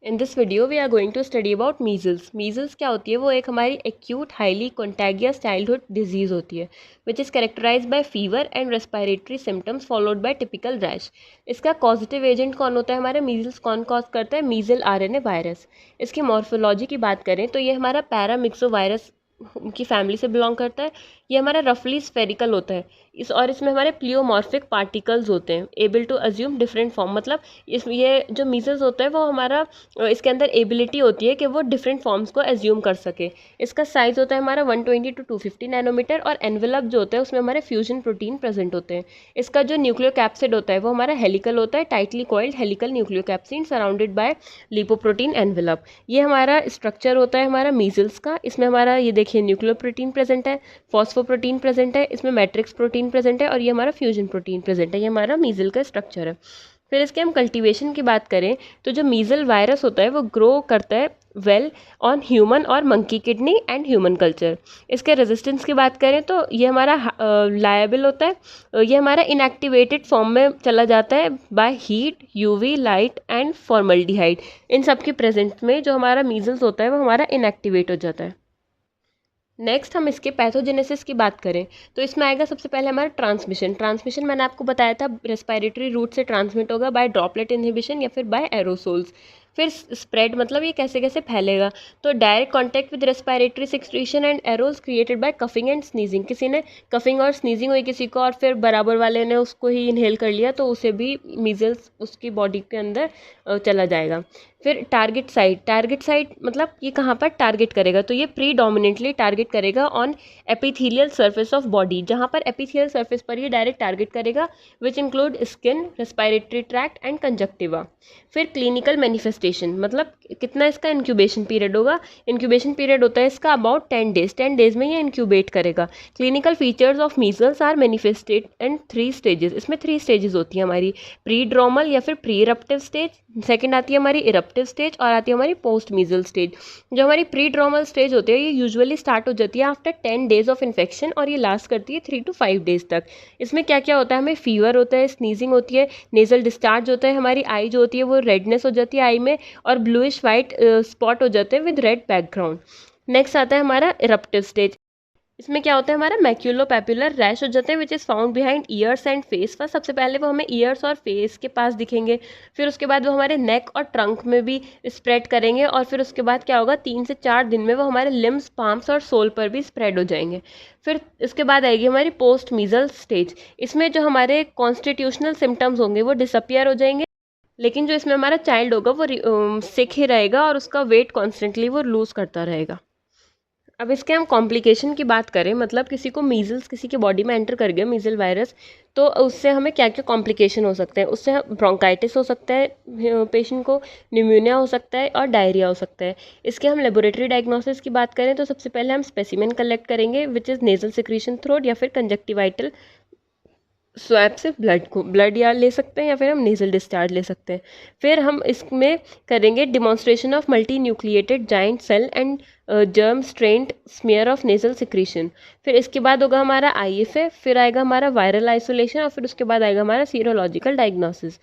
In this video we are going to study about measles. Measles क्या होती है? वो एक हमारी acute highly contagious childhood disease होती है which is characterized by fever and respiratory symptoms followed by typical rash. इसका causative agent कौन होता है? हमारे measles कौन cause करता है? measles RNA virus. इसकी मॉर्फोलॉजी की बात करें तो ये हमारा पैरामिक्सोवायरस की फैमिली से बिलोंग करता है. ये हमारा रफली स्फेरिकल होता है इसमें हमारे प्लियोमॉर्फिक पार्टिकल्स होते हैं able to assume different form. मतलब ये जो मीजल्स होता है वो हमारा इसके अंदर एबिलिटी होती है कि वो डिफरेंट फॉर्म्स को एज्यूम कर सके. इसका साइज़ होता है हमारा 120 to 250 नैनोमीटर और एनवेलप जो होता है उसमें हमारे फ्यूजन प्रोटीन प्रेजेंट होते हैं. इसका जो न्यूक्लियोकैप्सिड होता है वो हमारा हेलिकल होता है, tightly coiled helical nucleocapsid surrounded by lipoprotein envelope. ये हमारा स्ट्रक्चर होता है हमारा मीजल्स का. इसमें हमारा ये देखिए न्यूक्लियोप्रोटीन प्रेजेंट है, फॉस्फोप्रोटीन प्रेजेंट है, इसमें मैट्रिक्स प्रोटीन प्रेजेंट है और ये हमारा फ्यूजन प्रोटीन प्रेजेंट है. ये हमारा मीजल का स्ट्रक्चर है. फिर इसके हम कल्टीवेशन की बात करें तो जो मीजल वायरस होता है वो ग्रो करता है वेल ऑन ह्यूमन और monkey kidney and human culture. इसके रेजिस्टेंस की बात करें तो ये हमारा लायबल होता है. ये हमारा इनएक्टिवेटेड फॉर्म में चला जाता है by heat, UV light and formaldehyde. इन सब के प्रेजेंट में जो हमारा मीजल्स होता है वो हमारा इनएक्टिवेट हो जाता है. नेक्स्ट हम इसके पैथोजेनेसिस की बात करें तो इसमें आएगा सबसे पहले हमारा ट्रांसमिशन मैंने आपको बताया था रेस्पिरेटरी रूट से ट्रांसमिट होगा बाय ड्रॉपलेट इनहिबिशन या फिर बाय एरोसोल्स. फिर स्प्रेड मतलब ये कैसे कैसे फैलेगा तो direct contact with respiratory secretion and aerosols created by coughing and sneezing. किसी ने कफिंग और स्नीजिंग हुई किसी को और फिर बराबर वाले ने उसको ही इनहेल कर लिया तो उसे भी मीजल्स उसकी बॉडी के अंदर चला जाएगा. फिर टारगेट साइट मतलब ये कहाँ पर टारगेट करेगा तो ये प्रीडोमिनेंटली टारगेट करेगा on epithelial surface of body. जहाँ पर एपिथेलियल सरफेस पर ये डायरेक्ट टारगेट करेगा which include skin, respiratory tract and conjunctiva. फिर क्लिनिकल मैनिफेस्टेशन मतलब कितना इसका इंक्यूबेशन पीरियड होगा. इंक्यूबेशन पीरियड होता है इसका अबाउट 10 डेज. 10 डेज में ये इंक्यूबेट करेगा. Clinical features of measles are manifested in 3 stages. इसमें 3 स्टेजेस होती हैं हमारी प्रीड्रोमल या फिर प्री इरप्टिव स्टेज, सेकेंड आती है हमारी इरप्टिव स्टेज और आती है हमारी पोस्ट मीजल स्टेज. जो हमारी प्रीड्रोमल स्टेज होती है ये यूजुअली स्टार्ट हो जाती है आफ्टर 10 डेज ऑफ इन्फेक्शन और ये लास्ट करती है 3 to 5 डेज तक. इसमें क्या क्या होता है, हमें फीवर होता है, स्नीजिंग होती है, नेजल डिस्चार्ज होता है, हमारी आई जो होती है वो रेडनेस हो जाती है आई में और ब्लूइश वाइट स्पॉट हो जाते हैं विद रेड बैकग्राउंड. नेक्स्ट आता है हमारा इरप्टिव स्टेज. इसमें क्या होता है हमारा मैक्यूलोपैपुलर रैश हो जाते हैं which is found behind years and face. First सबसे पहले वो हमें ईयर्स और फेस के पास दिखेंगे. फिर उसके बाद वो हमारे नेक और ट्रंक में भी स्प्रेड करेंगे और फिर उसके बाद क्या होगा 3 से 4 दिन में वो हमारे लिम्स, पाम्स और सोल पर भी स्प्रेड हो जाएंगे. फिर इसके बाद आएगी हमारी पोस्ट मीजल स्टेज. इसमें जो हमारे कॉन्स्टिट्यूशनल सिम्टम्स होंगे वो डिसअपियर हो जाएंगे लेकिन जो इसमें हमारा चाइल्ड होगा वो सिक ही रहेगा और उसका वेट कॉन्स्टेंटली वो लूज़ करता रहेगा. अब इसके हम कॉम्प्लिकेशन की बात करें मतलब किसी को मीजल्स किसी की बॉडी में एंटर कर गया मीजल वायरस तो उससे हमें क्या क्या कॉम्प्लिकेशन हो सकते हैं. उससे ब्रोंकाइटिस हो सकता है पेशेंट को, निमोनिया हो सकता है और डायरिया हो सकता है. इसके हम लेबोरेटरी डायग्नोसिस की बात करें तो सबसे पहले हम स्पेसिमेन कलेक्ट करेंगे which is nasal secretion throat या फिर कंजक्टिवाइटल स्वैप से ब्लड या ले सकते हैं या फिर हम नेजल डिस्चार्ज ले सकते हैं. फिर हम इसमें करेंगे demonstration of multinucleated giant cell and germ stained smear of nasal secretion. फिर इसके बाद होगा हमारा IFA, फिर आएगा हमारा वायरल आइसोलेशन और फिर उसके बाद आएगा हमारा सीरोलॉजिकल डायग्नोसिस.